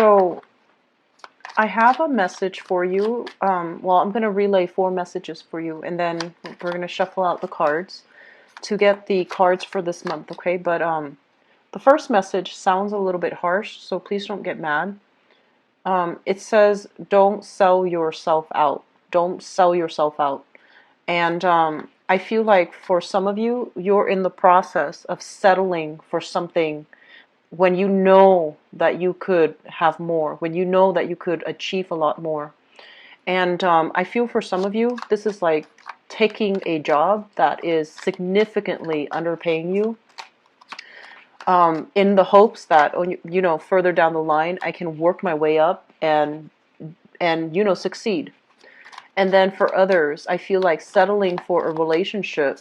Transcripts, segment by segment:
So I have a message for you. Well, I'm going to relay 4 messages for you, and then we're going to shuffle out the cards to get the cards for this month, okay? But the first message sounds a little bit harsh, so please don't get mad. It says, don't sell yourself out. Don't sell yourself out. And I feel like for some of you, you're in the process of settling for something when you know that you could have more, when you know that you could achieve a lot more. And I feel for some of you, this is like taking a job that is significantly underpaying you, in the hopes that, you know, further down the line, I can work my way up and you know, succeed. And then for others, I feel like settling for a relationship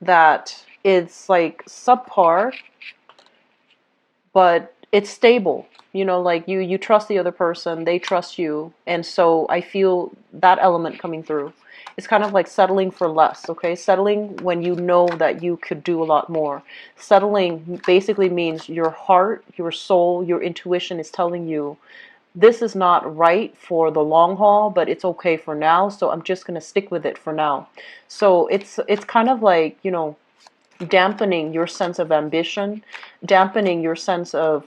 that is like subpar, but it's stable. You know, like you trust the other person, they trust you. And so I feel that element coming through. It's kind of like settling for less, okay? Settling when you know that you could do a lot more. Settling basically means your heart, your soul, your intuition is telling you, this is not right for the long haul, but it's okay for now, so I'm just going to stick with it for now. So it's kind of like, you know, dampening your sense of ambition, dampening your sense of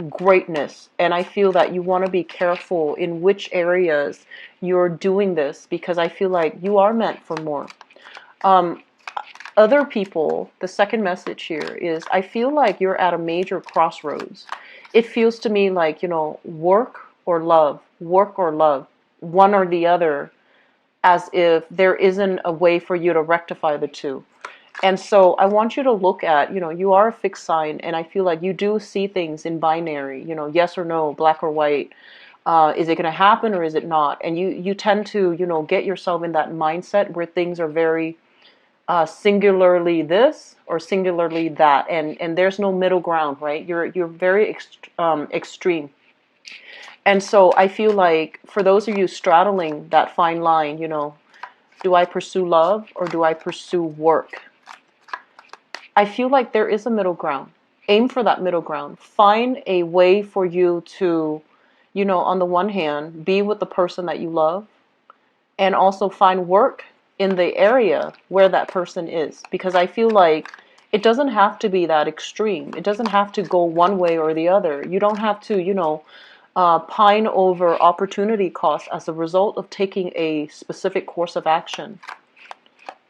greatness. And I feel that you want to be careful in which areas you're doing this, because I feel like you are meant for more. Other people, the second message here is, I feel like you're at a major crossroads. It feels to me like, you know, work or love, one or the other, as if there isn't a way for you to rectify the two. And so I want you to look at, you know, you are a fixed sign, and I feel like you do see things in binary, you know, yes or no, black or white. Is it going to happen or is it not? And you tend to, you know, get yourself in that mindset where things are very singularly this or singularly that, and there's no middle ground, right? You're very extreme. And so I feel like for those of you straddling that fine line, you know, do I pursue love or do I pursue work? I feel like there is a middle ground. Aim for that middle ground. Find a way for you to, you know, on the one hand, be with the person that you love, and also find work in the area where that person is. Because I feel like it doesn't have to be that extreme. It doesn't have to go one way or the other. You don't have to, you know, pine over opportunity costs as a result of taking a specific course of action.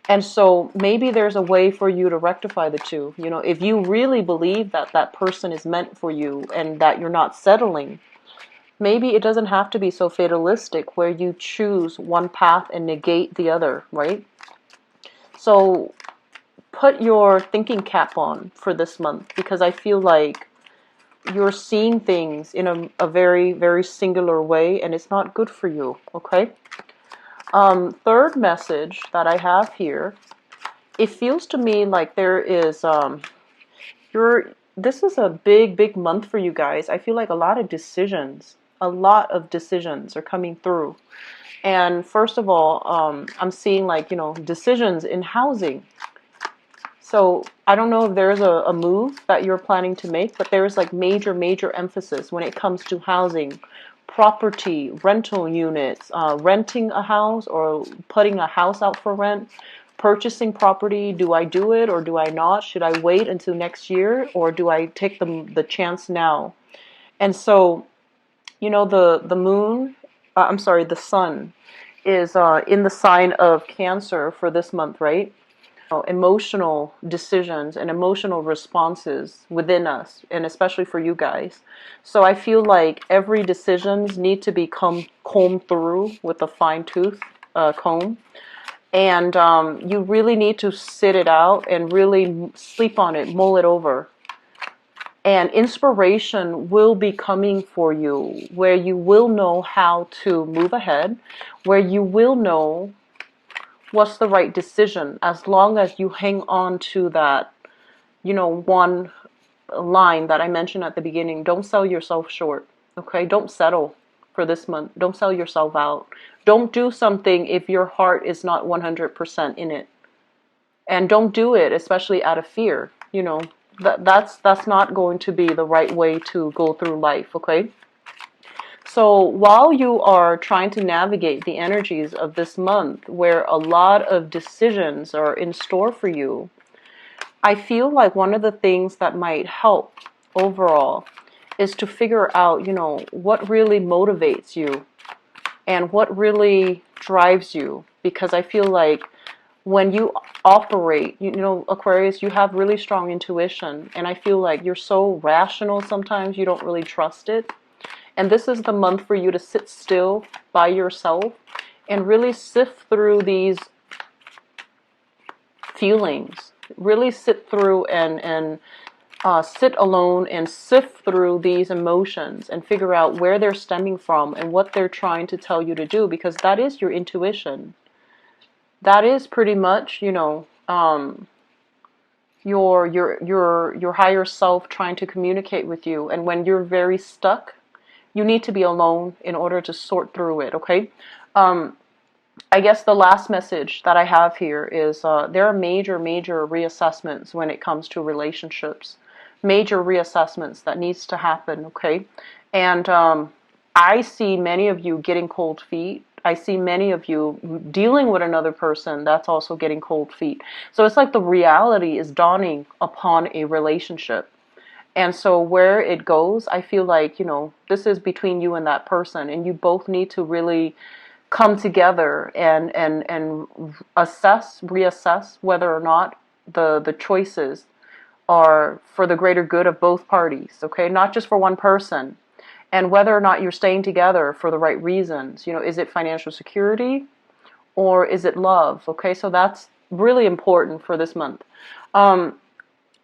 And so maybe there's a way for you to rectify the two. You know, if you really believe that that person is meant for you and that you're not settling, maybe it doesn't have to be so fatalistic where you choose one path and negate the other, right? So put your thinking cap on for this month, because I feel like you're seeing things in a very, very singular way, and it's not good for you, okay? Third message that I have here, it feels to me like there is, this is a big, big month for you guys. I feel like a lot of decisions are coming through. And first of all, I'm seeing like, you know, decisions in housing. So I don't know if there's a move that you're planning to make, but there's like major, major emphasis when it comes to housing, property, rental units, renting a house or putting a house out for rent, purchasing property. Do I do it or do I not? Should I wait until next year or do I take the chance now? And so, you know, the moon, I'm sorry, the sun is in the sign of Cancer for this month, right? Emotional decisions and emotional responses within us, and especially for you guys. So I feel like every decisions need to be combed through with a fine-tooth comb, and you really need to sit it out and really sleep on it, mull it over. And inspiration will be coming for you, where you will know how to move ahead, where you will know what's the right decision, as long as you hang on to that, you know, one line that I mentioned at the beginning. Don't sell yourself short, okay? Don't settle for this month. Don't sell yourself out. Don't do something if your heart is not 100% in it. And don't do it, especially out of fear, you know. That's not going to be the right way to go through life, okay? So while you are trying to navigate the energies of this month where a lot of decisions are in store for you, I feel like one of the things that might help overall is to figure out, what really motivates you and what really drives you. Because I feel like when you operate, Aquarius, you have really strong intuition. And I feel like you're so rational sometimes you don't really trust it. And this is the month for you to sit still by yourself and really sift through these feelings. Really sit through and sit alone and sift through these emotions and figure out where they're stemming from and what they're trying to tell you to do, because that is your intuition. That is pretty much, your higher self trying to communicate with you. And when you're very stuck, you need to be alone in order to sort through it, okay? I guess the last message that I have here is there are major reassessments when it comes to relationships. Major reassessments that needs to happen, okay? And I see many of you getting cold feet. I see many of you dealing with another person that's also getting cold feet. So it's like the reality is dawning upon a relationship. And so where it goes, I feel like, this is between you and that person, and you both need to really come together and reassess whether or not the choices are for the greater good of both parties, okay? Not just for one person. And whether or not you're staying together for the right reasons. Is it financial security or is it love? Okay, so that's really important for this month.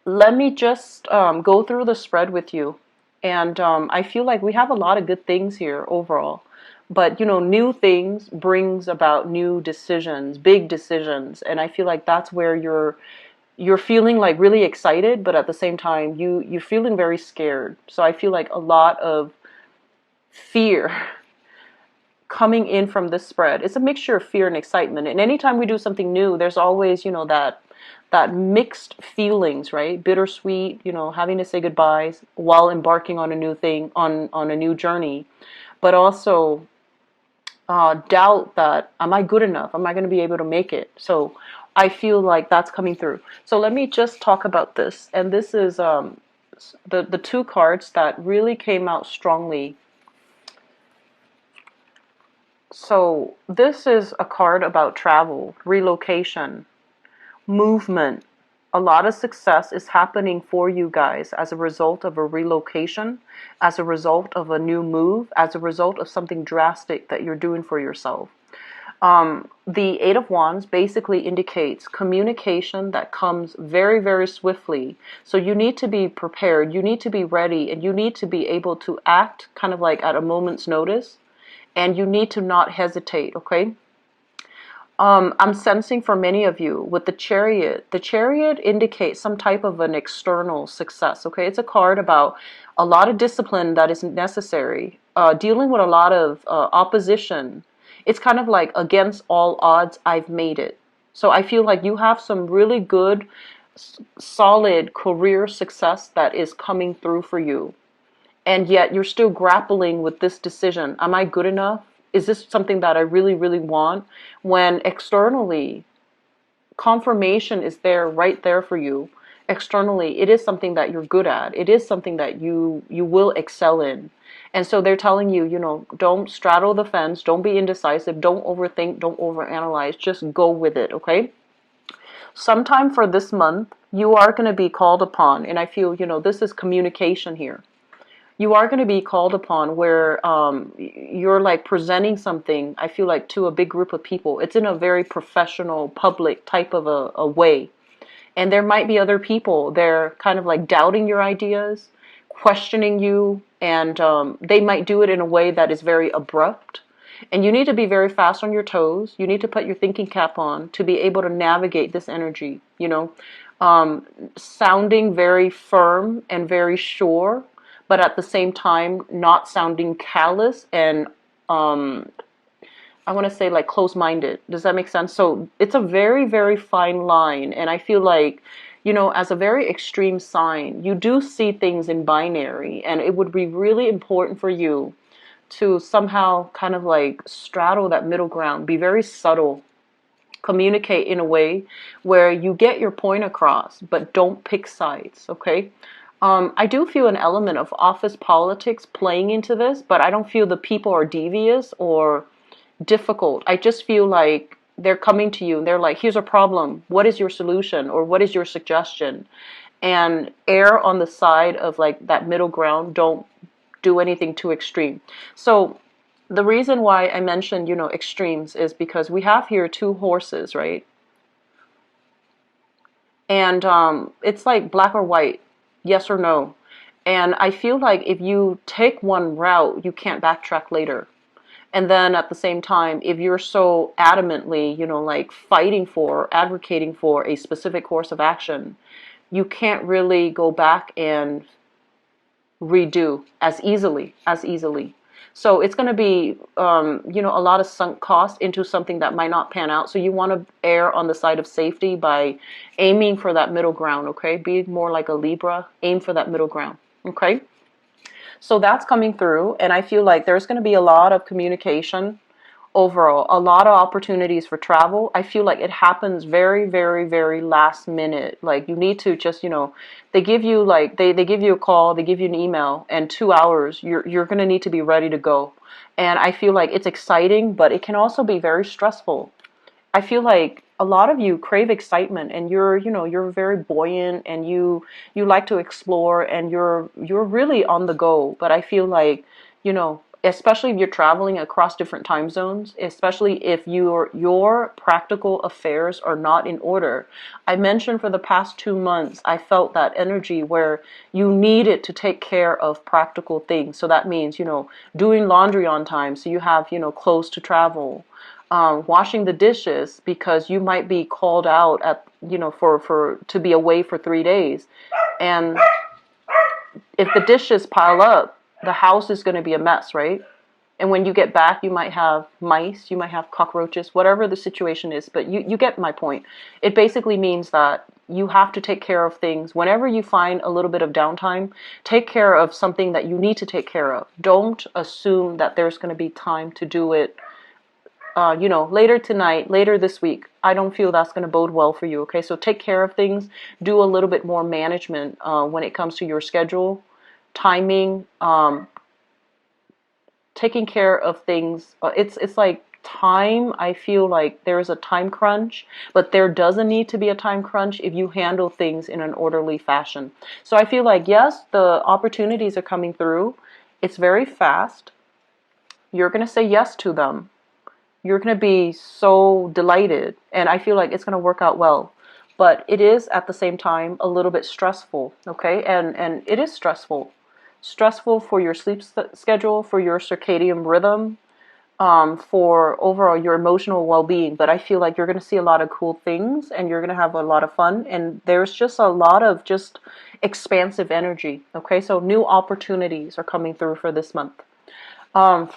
Let me just go through the spread with you. And I feel like we have a lot of good things here overall. But, new things brings about new decisions, big decisions. And I feel like that's where you're feeling like really excited, but at the same time, you're feeling very scared. So I feel like a lot of fear coming in from this spread. It's a mixture of fear and excitement. And anytime we do something new, there's always, that mixed feelings, right? Bittersweet, having to say goodbyes while embarking on a new thing, on a new journey. But also doubt that, am I good enough? Am I going to be able to make it? So I feel like that's coming through. So let me just talk about this. And this is the two cards that really came out strongly. So this is a card about travel, relocation, movement. A lot of success is happening for you guys as a result of a relocation, as a result of a new move, as a result of something drastic that you're doing for yourself. The Eight of Wands basically indicates communication that comes very, very swiftly. So you need to be prepared, you need to be ready, and you need to be able to act kind of like at a moment's notice. And you need to not hesitate, okay? I'm sensing for many of you with the Chariot. The Chariot indicates some type of an external success, okay? It's a card about a lot of discipline that is necessary, dealing with a lot of opposition. It's kind of like against all odds, I've made it. So I feel like you have some really good, solid career success that is coming through for you. And yet you're still grappling with this decision. Am I good enough? Is this something that I really, really want? When externally, confirmation is there, right there for you. Externally, it is something that you're good at. It is something that you will excel in. And so they're telling you, don't straddle the fence. Don't be indecisive. Don't overthink. Don't overanalyze. Just go with it, okay? Sometime for this month, you are going to be called upon. And I feel, this is communication here. You are going to be called upon where you're like presenting something, I feel like, to a big group of people. It's in a very professional, public type of a way. And there might be other people, they're kind of like doubting your ideas, questioning you, and they might do it in a way that is very abrupt. And you need to be very fast on your toes. You need to put your thinking cap on to be able to navigate this energy, sounding very firm and very sure, but at the same time, not sounding callous and, I want to say like close-minded. Does that make sense? So it's a very, very fine line. And I feel like, you know, as a very extreme sign, you do see things in binary, and it would be really important for you to somehow kind of like straddle that middle ground, be very subtle, communicate in a way where you get your point across, but don't pick sides, okay? I do feel an element of office politics playing into this, but I don't feel the people are devious or difficult. I just feel like they're coming to you and they're like, here's a problem. What is your solution? Or what is your suggestion? And err on the side of like that middle ground. Don't do anything too extreme. So the reason why I mentioned, you know, extremes is because we have here two horses, right? And it's like black or white, yes or no. And I feel like if you take one route, you can't backtrack later. And then at the same time, if you're so adamantly, you know, like fighting for, advocating for a specific course of action, you can't really go back and redo as easily, as easily. So it's going to be, you know, a lot of sunk cost into something that might not pan out. So you want to err on the side of safety by aiming for that middle ground, okay? Be more like a Libra, aim for that middle ground, okay? So that's coming through, and I feel like there's going to be a lot of communication overall, a lot of opportunities for travel. I feel like it happens very, very, very last minute. Like you need to just, you know, they give you like they give you a call, they give you an email, and 2 hours you're going to need to be ready to go. And I feel like it's exciting, but it can also be very stressful. I feel like a lot of you crave excitement, and you're, you know, you're very buoyant, and you like to explore, and you're really on the go. But I feel like, you know, especially if you're traveling across different time zones, especially if your practical affairs are not in order. I mentioned for the past 2 months, I felt that energy where you needed to take care of practical things. So that means, you know, doing laundry on time so you have, you know, clothes to travel. Washing the dishes because you might be called out at, you know, for to be away for 3 days, and if the dishes pile up, the house is going to be a mess, right? And when you get back, you might have mice, you might have cockroaches, whatever the situation is. But you get my point. It basically means that you have to take care of things. Whenever you find a little bit of downtime, take care of something that you need to take care of. Don't assume that there's going to be time to do it, you know, later tonight, later this week. I don't feel that's going to bode well for you, okay? So take care of things. Do a little bit more management when it comes to your schedule, timing, taking care of things. It's like time. I feel like there is a time crunch, but there doesn't need to be a time crunch if you handle things in an orderly fashion. So I feel like, yes, the opportunities are coming through. It's very fast. You're going to say yes to them. You're going to be so delighted, and I feel like it's going to work out well. But it is at the same time a little bit stressful, okay? And it is stressful. Stressful for your sleep schedule, for your circadian rhythm, for overall your emotional well-being. But I feel like you're going to see a lot of cool things, and you're going to have a lot of fun, and there's just a lot of just expansive energy, okay? So new opportunities are coming through for this month.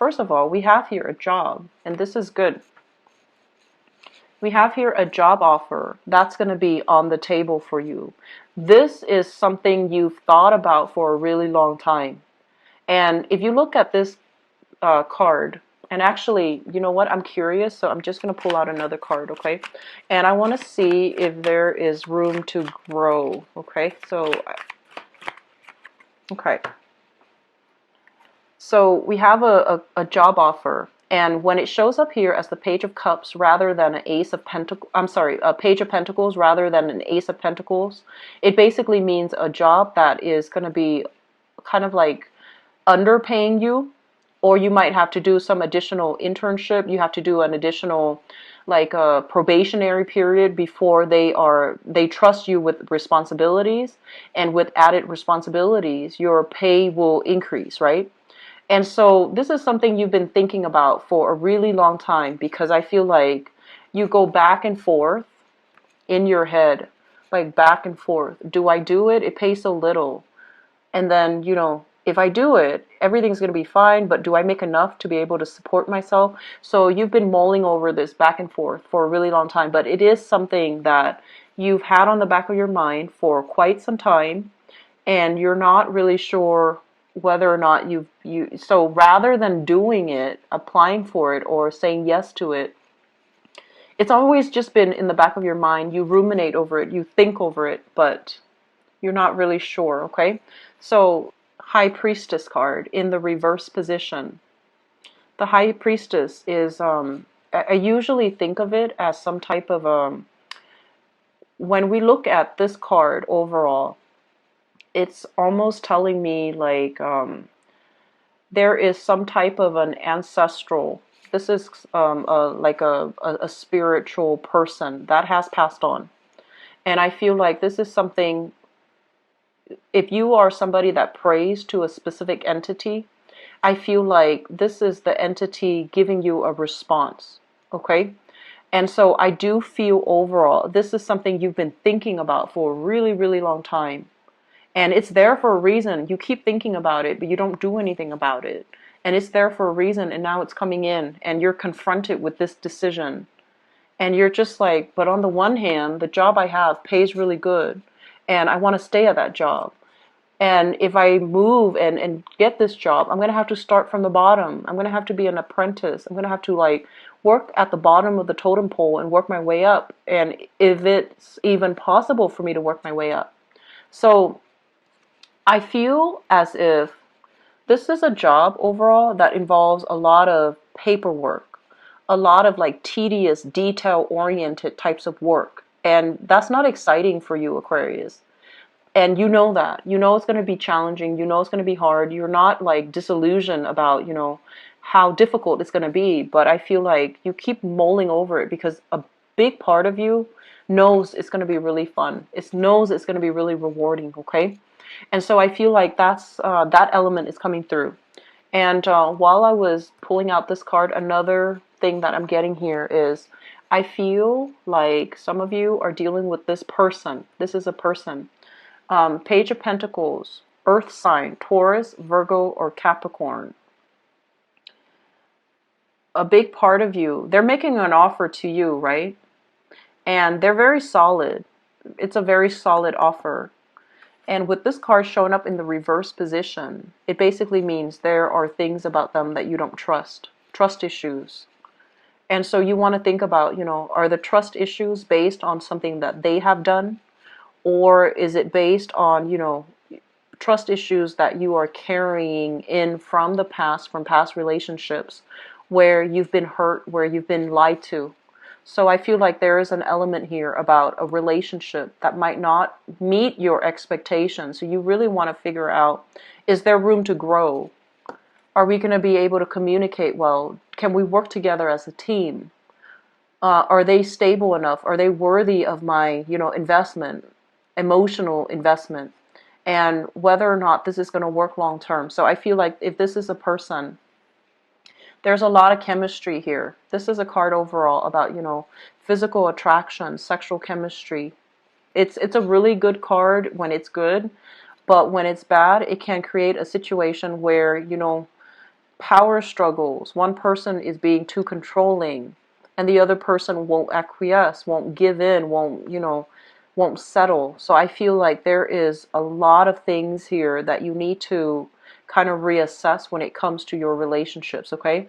First of all, we have here a job, and this is good. We have here a job offer that's going to be on the table for you. This is something you've thought about for a really long time. And if you look at this card, and actually, you know what, I'm curious, so I'm just going to pull out another card, okay? And I want to see if there is room to grow, okay? So, okay. So we have a job offer, and when it shows up here as the Page of Cups rather than an Ace of Pentacles, I'm sorry, a Page of Pentacles rather than an Ace of Pentacles, it basically means a job that is going to be kind of like underpaying you, or you might have to do some additional internship. You have to do an additional like a probationary period before they trust you with responsibilities, and with added responsibilities, your pay will increase, right? And so this is something you've been thinking about for a really long time, because I feel like you go back and forth in your head, like back and forth. Do I do it? It pays so little. And then, you know, if I do it, everything's going to be fine, but do I make enough to be able to support myself? So you've been mulling over this back and forth for a really long time, but it is something that you've had on the back of your mind for quite some time, and you're not really sure whether or not so rather than doing it, applying for it, or saying yes to it, it's always just been in the back of your mind. You ruminate over it, you think over it, but you're not really sure, okay? So, High Priestess card in the reverse position. The High Priestess is, I usually think of it as some type of, when we look at this card overall, it's almost telling me like there is some type of an ancestral, this is like a spiritual person that has passed on. And I feel like this is something, if you are somebody that prays to a specific entity, I feel like this is the entity giving you a response, okay? And so I do feel overall, this is something you've been thinking about for a really, really long time. And it's there for a reason. You keep thinking about it, but you don't do anything about it. And it's there for a reason, and now it's coming in, and you're confronted with this decision. And you're just like, but on the one hand, the job I have pays really good, and I want to stay at that job. And if I move and get this job, I'm going to have to start from the bottom. I'm going to have to be an apprentice. I'm going to have to like work at the bottom of the totem pole and work my way up. And if it's even possible for me to work my way up. So I feel as if this is a job overall that involves a lot of paperwork, a lot of like tedious, detail-oriented types of work. And that's not exciting for you, Aquarius. And you know that. You know it's going to be challenging. You know it's going to be hard. You're not like disillusioned about, how difficult it's going to be. But I feel like you keep mulling over it because a big part of you knows it's going to be really fun. It knows it's going to be really rewarding, okay? And so I feel like that element is coming through. And while I was pulling out this card, another thing that I'm getting here is I feel like some of you are dealing with this person. This is a person. Page of Pentacles, Earth sign, Taurus, Virgo, or Capricorn. A big part of you, they're making an offer to you, right? And they're very solid. It's a very solid offer. And with this card showing up in the reverse position, it basically means there are things about them that you don't trust issues. And so you want to think about, are the trust issues based on something that they have done? Or is it based on, trust issues that you are carrying in from the past, from past relationships, where you've been hurt, where you've been lied to? So I feel like there is an element here about a relationship that might not meet your expectations. So you really want to figure out, is there room to grow? Are we going to be able to communicate well? Can we work together as a team? Are they stable enough? Are they worthy of my, investment? Emotional investment, and whether or not this is going to work long term. So I feel like if this is a person, there's a lot of chemistry here. This is a card overall about, physical attraction, sexual chemistry. It's a really good card when it's good, but when it's bad, it can create a situation where, power struggles. One person is being too controlling, and the other person won't acquiesce, won't give in, won't settle. So I feel like there is a lot of things here that you need to kind of reassess when it comes to your relationships, okay?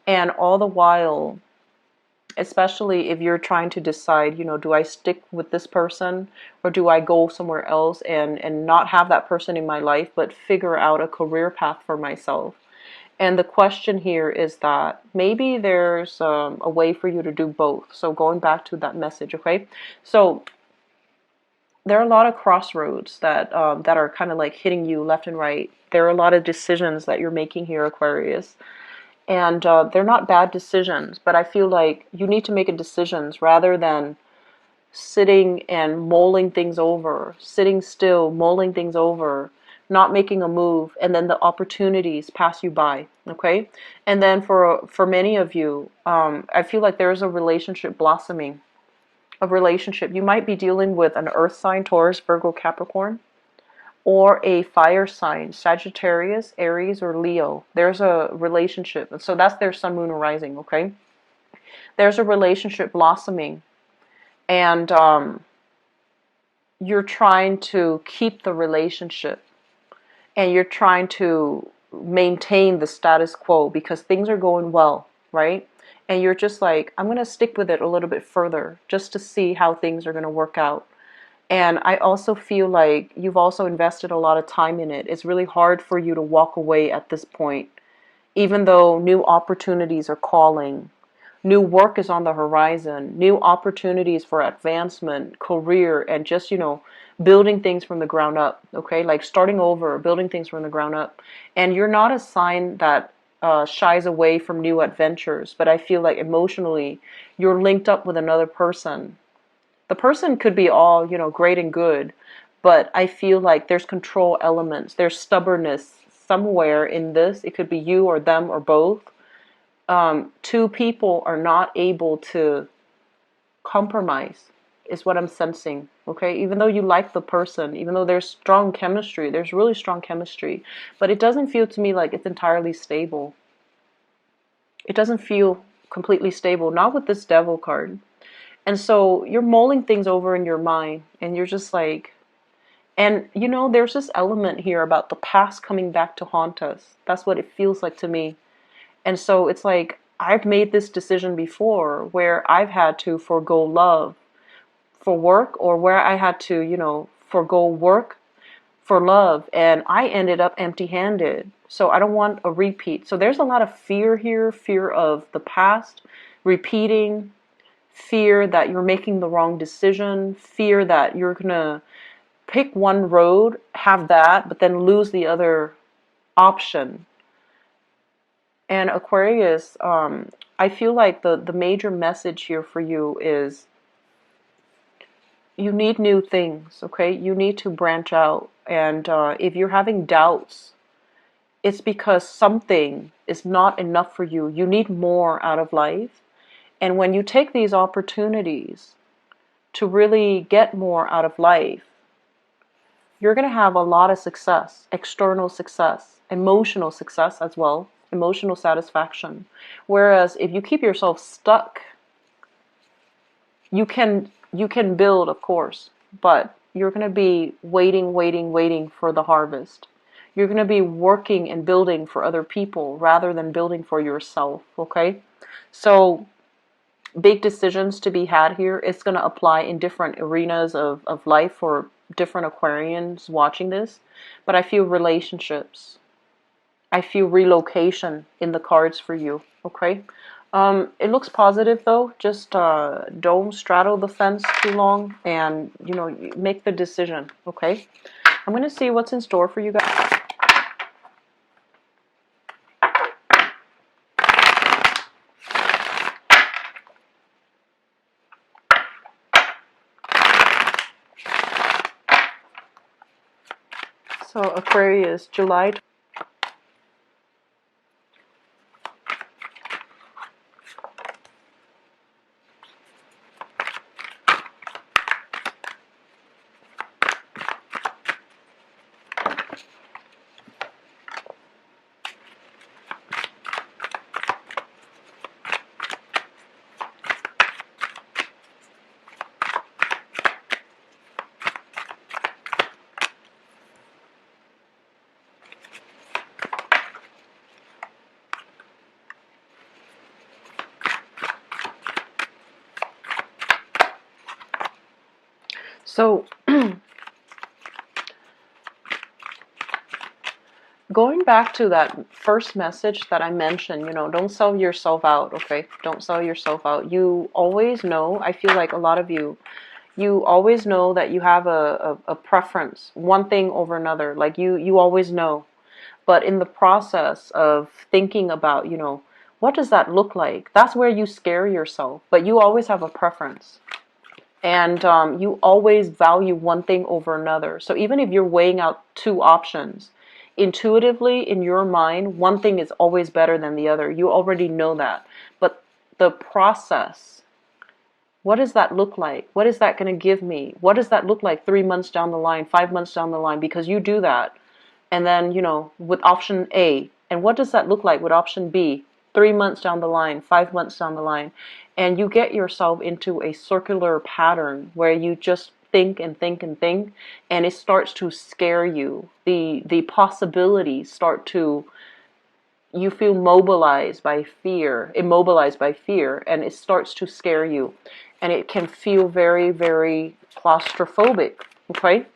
And all the while, especially if you're trying to decide, do I stick with this person or do I go somewhere else and not have that person in my life, but figure out a career path for myself? And the question here is that maybe there's a way for you to do both. So going back to that message, okay? So there are a lot of crossroads that are kind of like hitting you left and right. There are a lot of decisions that you're making here, Aquarius. And they're not bad decisions, but I feel like you need to make a decisions rather than sitting and mulling things over, sitting still, mulling things over, not making a move, and then the opportunities pass you by, okay? And then for many of you, I feel like there's a relationship blossoming. A relationship. You might be dealing with an earth sign, Taurus, Virgo, Capricorn, or a fire sign, Sagittarius, Aries, or Leo. There's a relationship. So that's their sun, moon, or rising, okay? There's a relationship blossoming. And you're trying to keep the relationship, and you're trying to maintain the status quo because things are going well, right? And you're just like, I'm going to stick with it a little bit further just to see how things are going to work out. And I also feel like you've also invested a lot of time in it. It's really hard for you to walk away at this point, even though new opportunities are calling. New work is on the horizon, new opportunities for advancement, career, and just, building things from the ground up, okay? Like starting over, building things from the ground up. And you're not a sign that shies away from new adventures, but I feel like emotionally you're linked up with another person. The person could be all, great and good, but I feel like there's control elements, there's stubbornness somewhere in this. It could be you or them or both. Two people are not able to compromise, is what I'm sensing, okay? Even though you like the person, even though there's strong chemistry, there's really strong chemistry, but it doesn't feel to me like it's entirely stable. It doesn't feel completely stable, not with this Devil card. And so you're mulling things over in your mind, and you're just like, and there's this element here about the past coming back to haunt us. That's what it feels like to me. And so it's like, I've made this decision before where I've had to forego love for work, or where I had to, forego work for love, and I ended up empty-handed. So I don't want a repeat. So there's a lot of fear here, fear of the past repeating, fear that you're making the wrong decision, fear that you're going to pick one road, have that, but then lose the other option. And Aquarius, I feel like the major message here for you is you need new things, okay? You need to branch out. And if you're having doubts, it's because something is not enough for you. You need more out of life. And when you take these opportunities to really get more out of life, you're going to have a lot of success, external success, emotional success as well, emotional satisfaction. Whereas if you keep yourself stuck, you can build, of course, but you're going to be waiting for the harvest. You're going to be working and building for other people rather than building for yourself, okay? So big decisions to be had here. It's going to apply in different arenas of life for different Aquarians watching this. But I feel relationships. I feel relocation in the cards for you, okay? It looks positive though. Just don't straddle the fence too long, and make the decision, okay? I'm going to see what's in store for you guys. So Aquarius, July. So going back to that first message that I mentioned, don't sell yourself out, okay? Don't sell yourself out. You always know, I feel like a lot of you always know that you have a preference, one thing over another. Like you always know. But in the process of thinking about, what does that look like? That's where you scare yourself. But you always have a preference. And you always value one thing over another. So even if you're weighing out two options, intuitively in your mind, one thing is always better than the other. You already know that. But the process, what does that look like? What is that going to give me? What does that look like 3 months down the line, 5 months down the line? Because you do that. And then, with option A. And what does that look like with option B? 3 months down the line, 5 months down the line. And you get yourself into a circular pattern where you just think and think and think, and it starts to scare you. The possibilities start to, you feel mobilized by fear, immobilized by fear, and it starts to scare you. And it can feel very, very claustrophobic, okay?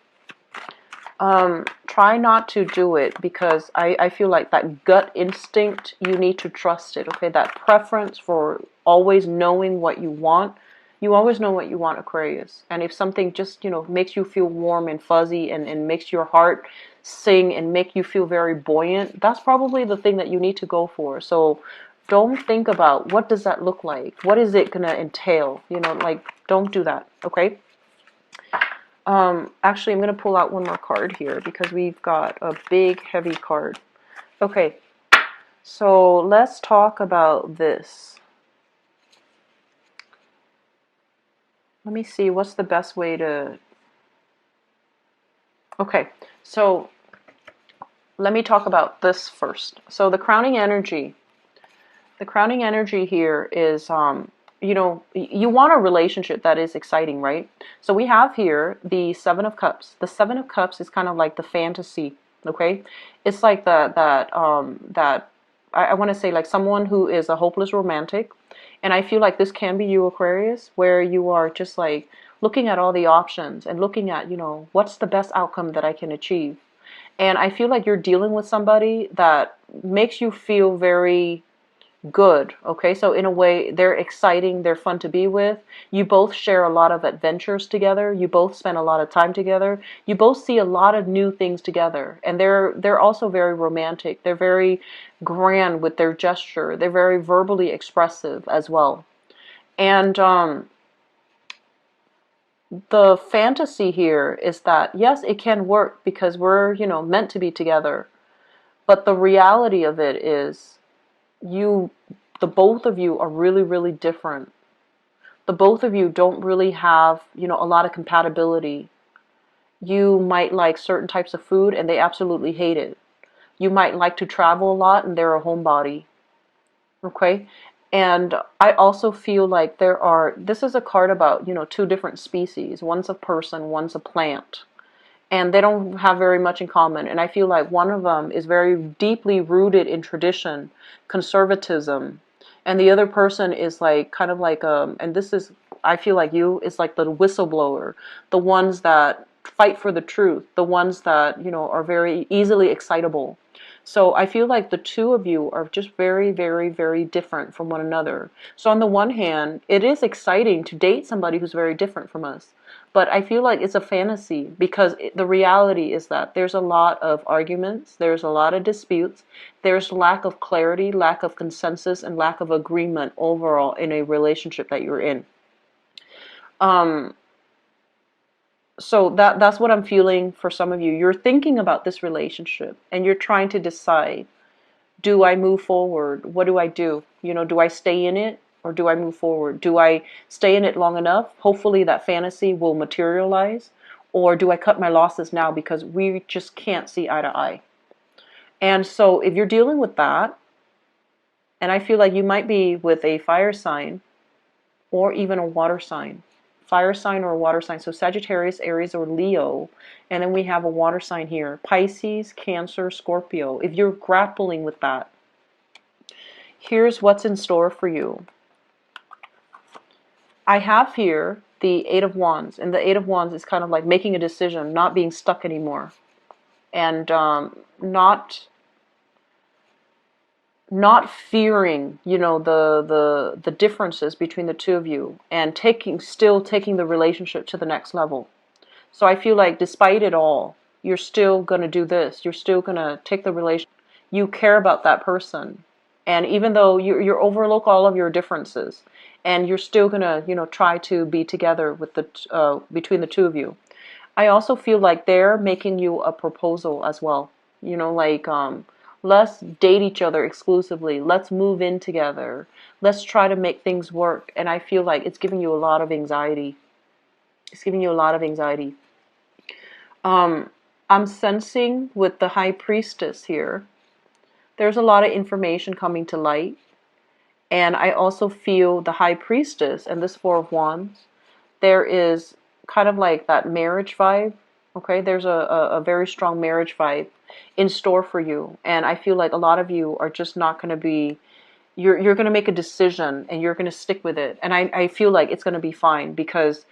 Try not to do it, because I feel like that gut instinct, you need to trust it, okay? That preference for always knowing what you want. You always know what you want, Aquarius. And if something just, makes you feel warm and fuzzy, and makes your heart sing and make you feel very buoyant, that's probably the thing that you need to go for. So don't think about what does that look like? What is it going to entail? Like, don't do that, okay? Actually, I'm going to pull out one more card here, because we've got a big, heavy card. Okay, so let's talk about this. Let me see, what's the best way to... Okay, so let me talk about this first. So the crowning energy here is, you want a relationship that is exciting, right? So we have here the Seven of Cups. The Seven of Cups is kind of like the fantasy, okay? It's like that I want to say, like someone who is a hopeless romantic. And I feel like this can be you, Aquarius, where you are just like looking at all the options and looking at, what's the best outcome that I can achieve. And I feel like you're dealing with somebody that makes you feel very good, okay? So in a way, they're exciting, they're fun to be with. You both share a lot of adventures together. You both spend a lot of time together. You both see a lot of new things together. And they're also very romantic. They're very grand with their gesture. They're very verbally expressive as well. And the fantasy here is that, yes, it can work because we're, meant to be together. But the reality of it is, the both of you are really, really different. The both of you don't really have, a lot of compatibility. You might like certain types of food and they absolutely hate it. You might like to travel a lot and they're a homebody. Okay? And I also feel like this is a card about, two different species. One's a person, one's a plant. And they don't have very much in common. And I feel like one of them is very deeply rooted in tradition, conservatism. And the other person is like, kind of like, and this is, I feel like you is like the whistleblower, the ones that fight for the truth, the ones that, are very easily excitable. So I feel like the two of you are just very, very, very different from one another. So on the one hand, it is exciting to date somebody who's very different from us. But I feel like it's a fantasy, because the reality is that there's a lot of arguments, there's a lot of disputes, there's lack of clarity, lack of consensus, and lack of agreement overall in a relationship that you're in. So that's what I'm feeling for some of you. You're thinking about this relationship and you're trying to decide, do I move forward? What do I do? Do I stay in it or do I move forward? Do I stay in it long enough? Hopefully that fantasy will materialize. Or do I cut my losses now because we just can't see eye to eye? And so if you're dealing with that, and I feel like you might be with a fire sign or even a water sign. Fire sign or a water sign. So Sagittarius, Aries, or Leo. And then we have a water sign here. Pisces, Cancer, Scorpio. If you're grappling with that, here's what's in store for you. I have here the Eight of Wands. And the Eight of Wands is kind of like making a decision, not being stuck anymore. And not fearing, the differences between the two of you, and still taking the relationship to the next level. So I feel like despite it all, you're still going to do this. You're still going to take the relationship. You care about that person. And even though you overlook all of your differences, and you're still going to, try to be together with between the two of you. I also feel like they're making you a proposal as well. Let's date each other exclusively. Let's move in together. Let's try to make things work. And I feel like it's giving you a lot of anxiety. It's giving you a lot of anxiety. I'm sensing with the High Priestess here, there's a lot of information coming to light. And I also feel the High Priestess and this Four of Wands, there is kind of like that marriage vibe. Okay, there's a very strong marriage vibe in store for you. And I feel like a lot of you are just not going to be, you're going to make a decision and you're going to stick with it. And I feel like it's going to be fine, because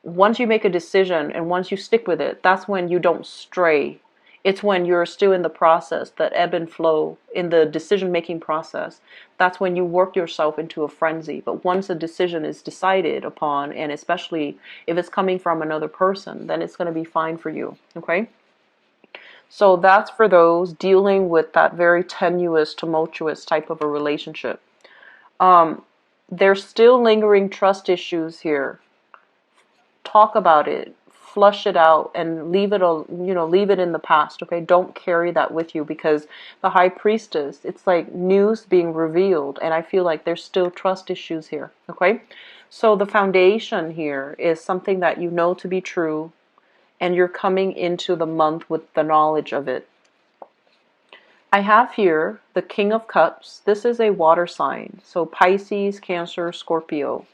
once you make a decision and once you stick with it, that's when you don't stray. It's when you're still in the process, that ebb and flow in the decision-making process. That's when you work yourself into a frenzy. But once a decision is decided upon, and especially if it's coming from another person, then it's going to be fine for you, okay? So that's for those dealing with that very tenuous, tumultuous type of a relationship. There's still lingering trust issues here. Talk about it, flush it out, and leave it, leave it in the past. Okay, don't carry that with you, because the High Priestess, it's like news being revealed, and I feel like there's still trust issues here. Okay, so the foundation here is something that you know to be true, and you're coming into the month with the knowledge of it. I have here the King of Cups. This is a water sign, so Pisces, Cancer, Scorpio.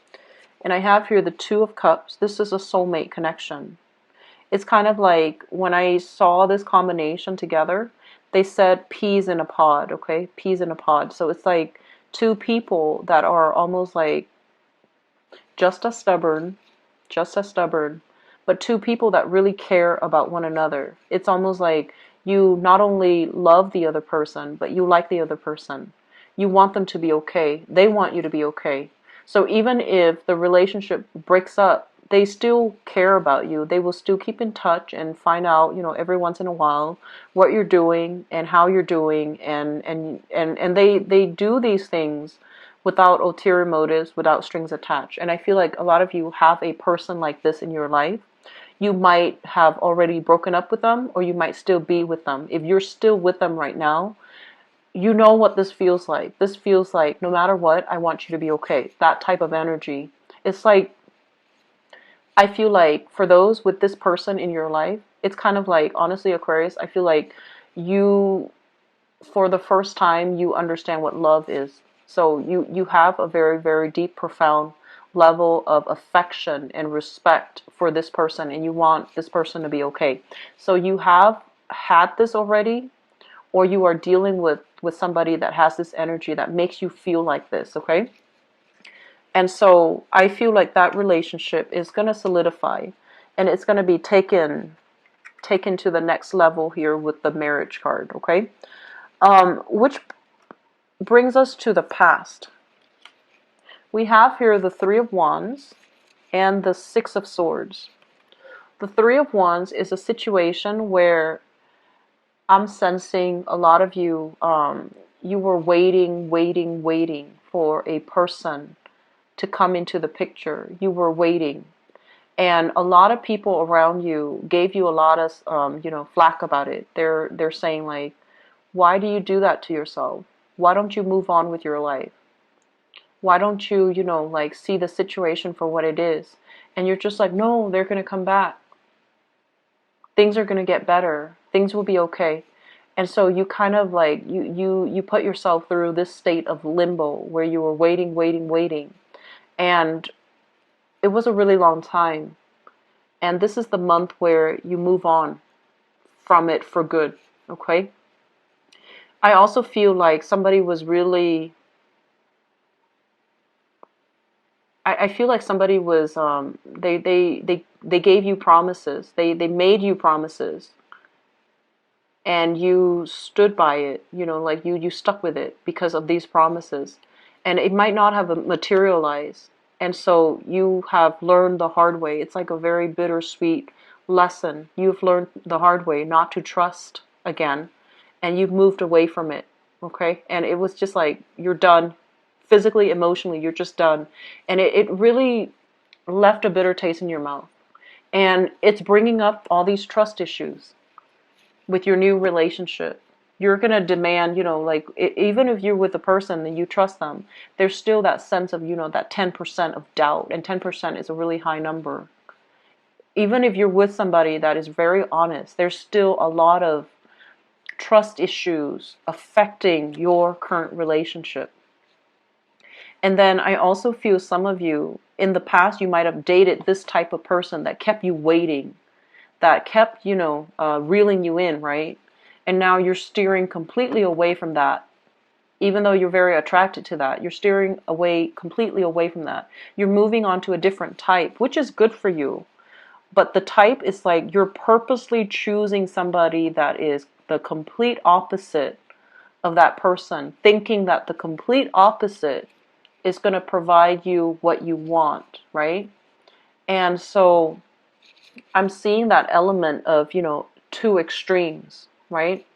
And I have here the Two of Cups. This is a soulmate connection. It's kind of like when I saw this combination together, they said peas in a pod, okay? Peas in a pod. So it's like two people that are almost like just as stubborn, but two people that really care about one another. It's almost like you not only love the other person, but you like the other person. You want them to be okay. They want you to be okay. So even if the relationship breaks up, they still care about you. They will still keep in touch and find out, every once in a while what you're doing and how you're doing, and they do these things without ulterior motives, without strings attached. And I feel like a lot of you have a person like this in your life. You might have already broken up with them, or you might still be with them. If you're still with them right now, you know what this feels like. This feels like, no matter what, I want you to be okay. That type of energy. It's like, I feel like for those with this person in your life, it's kind of like, honestly, Aquarius, I feel like you, for the first time, you understand what love is. So you have a very, very deep, profound level of affection and respect for this person, and you want this person to be okay. So you have had this already, or you are dealing with somebody that has this energy that makes you feel like this, okay? And so I feel like that relationship is going to solidify, and it's going to be taken to the next level here with the marriage card, okay? Which brings us to the past. We have here the Three of Wands and the Six of Swords. The Three of Wands is a situation where I'm sensing a lot of you, you were waiting for a person to come into the picture. You were waiting. And a lot of people around you gave you a lot of, flack about it. They're saying like, why do you do that to yourself? Why don't you move on with your life? Why don't you, like see the situation for what it is? And you're just like, no, they're going to come back. Things are going to get better. Things will be okay. And so you kind of like, you put yourself through this state of limbo where you were waiting. And it was a really long time. And this is the month where you move on from it for good, okay? I also feel like somebody was really, I feel like somebody was, they gave you promises. They made you promises. And you stood by it, like you stuck with it because of these promises. And it might not have materialized. And so you have learned the hard way. It's like a very bittersweet lesson. You've learned the hard way not to trust again. And you've moved away from it, okay? And it was just like, you're done. Physically, emotionally, you're just done. And it really left a bitter taste in your mouth. And it's bringing up all these trust issues with your new relationship. You're going to demand, like, even if you're with a person and you trust them, there's still that sense of, that 10% of doubt. And 10% is a really high number. Even if you're with somebody that is very honest, there's still a lot of trust issues affecting your current relationship. And then I also feel some of you, in the past you might have dated this type of person that kept you waiting, that kept, reeling you in, right? And now you're steering completely away from that. Even though you're very attracted to that, you're steering completely away from that. You're moving on to a different type, which is good for you. But the type is like you're purposely choosing somebody that is the complete opposite of that person, thinking that the complete opposite is going to provide you what you want, right? And so I'm seeing that element of, two extremes, right?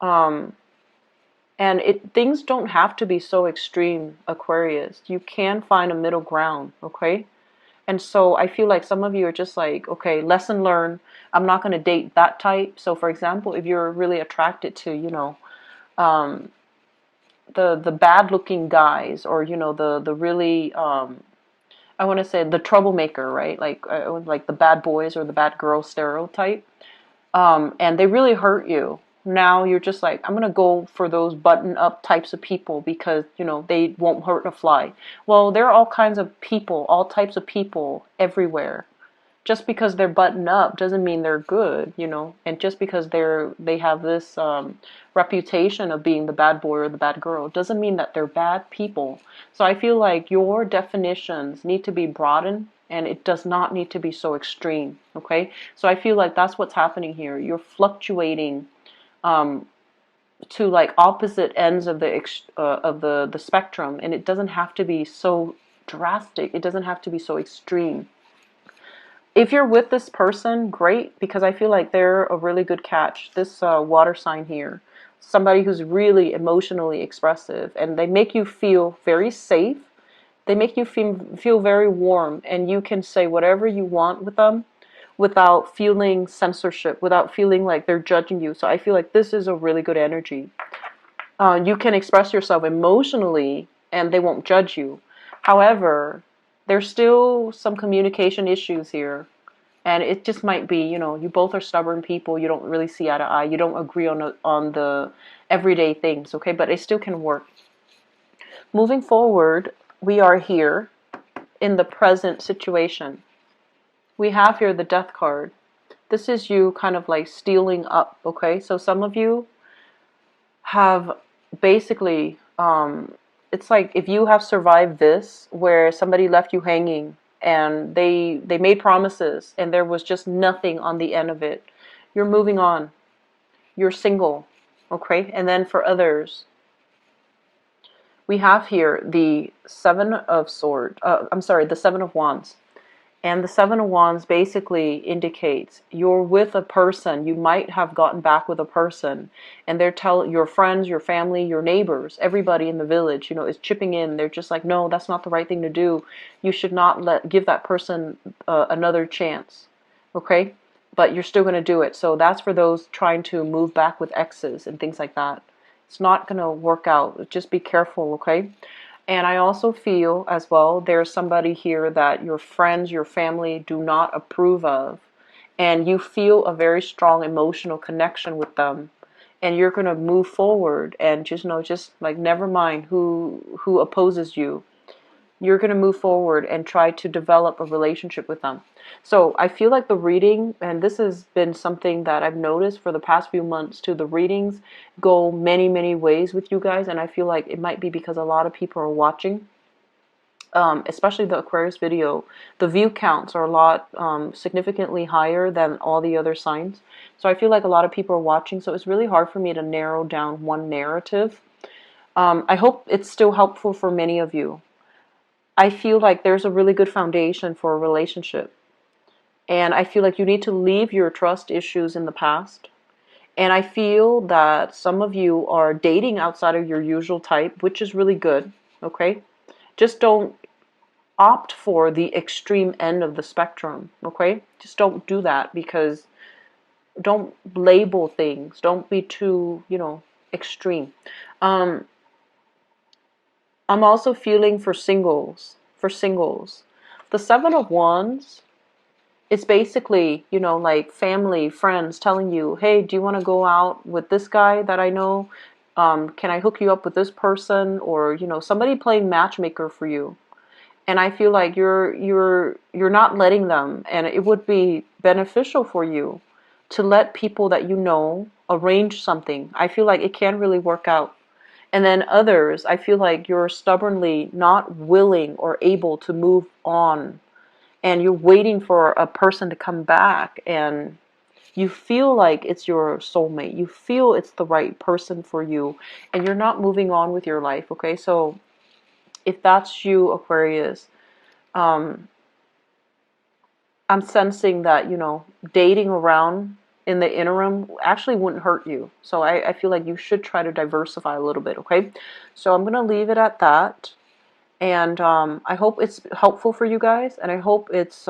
And things don't have to be so extreme, Aquarius. You can find a middle ground, okay? And so I feel like some of you are just like, okay, lesson learned. I'm not going to date that type. So for example, if you're really attracted to, um, the bad looking guys, or, the really, I want to say the troublemaker, right? Like the bad boys or the bad girl stereotype. And they really hurt you. Now you're just like, I'm going to go for those button-up types of people because, they won't hurt a fly. Well, there are all kinds of people, all types of people everywhere. Just because they're buttoned up doesn't mean they're good, and just because they have this reputation of being the bad boy or the bad girl doesn't mean that they're bad people. So I feel like your definitions need to be broadened, and it does not need to be so extreme, okay? So I feel like that's what's happening here. You're fluctuating to like opposite ends of the spectrum, and it doesn't have to be so drastic. It doesn't have to be so extreme. If you're with this person, great, because I feel like they're a really good catch. This water sign here, somebody who's really emotionally expressive, and they make you feel very safe. They make you feel very warm, and you can say whatever you want with them without feeling censorship, without feeling like they're judging you. So I feel like this is a really good energy. You can express yourself emotionally, and they won't judge you. However, there's still some communication issues here. And it just might be, you both are stubborn people. You don't really see eye to eye. You don't agree on the everyday things, okay? But it still can work. Moving forward, we are here in the present situation. We have here the Death card. This is you kind of like stealing up, okay? So some of you have basically, it's like if you have survived this, where somebody left you hanging, and they made promises, and there was just nothing on the end of it. You're moving on. You're single, okay? And then for others, we have here the the Seven of Wands. And the Seven of Wands basically indicates you're with a person. You might have gotten back with a person, and they're telling your friends, your family, your neighbors, everybody in the village, is chipping in. They're just like, no, that's not the right thing to do. You should not give that person another chance, okay? But you're still going to do it. So that's for those trying to move back with exes and things like that. It's not going to work out. Just be careful, okay? And I also feel as well there's somebody here that your friends, your family do not approve of. And you feel a very strong emotional connection with them. And you're going to move forward and just like never mind who opposes you. You're going to move forward and try to develop a relationship with them. So I feel like the reading, and this has been something that I've noticed for the past few months too, the readings go many, many ways with you guys, and I feel like it might be because a lot of people are watching, especially the Aquarius video. The view counts are a lot significantly higher than all the other signs. So I feel like a lot of people are watching, so it's really hard for me to narrow down one narrative. I hope it's still helpful for many of you. I feel like there's a really good foundation for a relationship. And I feel like you need to leave your trust issues in the past. And I feel that some of you are dating outside of your usual type, which is really good, okay? Just don't opt for the extreme end of the spectrum, okay? Just don't do that, because don't label things. Don't be too, extreme. I'm also feeling for singles. The Seven of Wands, it's basically, like family, friends telling you, hey, do you want to go out with this guy that I know? Can I hook you up with this person? Or, somebody playing matchmaker for you. And I feel like you're not letting them, and it would be beneficial for you to let people that you know arrange something. I feel like it can really work out. And then others, I feel like you're stubbornly not willing or able to move on, and you're waiting for a person to come back, and you feel like it's your soulmate. You feel it's the right person for you, and you're not moving on with your life, okay? So if that's you, Aquarius, um, I'm sensing that, dating around in the interim actually wouldn't hurt you. So I feel like you should try to diversify a little bit, okay? So I'm going to leave it at that. And I hope it's helpful for you guys. And I hope it's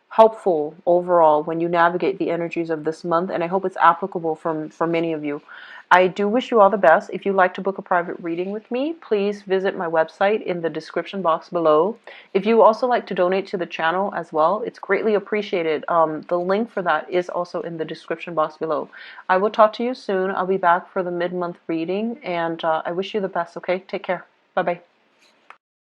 helpful overall when you navigate the energies of this month, and I hope it's applicable for many of you. I do wish you all the best. If you'd like to book a private reading with me, please visit my website in the description box below. If you also like to donate to the channel as well, it's greatly appreciated. The link for that is also in the description box below. I will talk to you soon. I'll be back for the mid-month reading, and I wish you the best, okay? Take care. Bye-bye.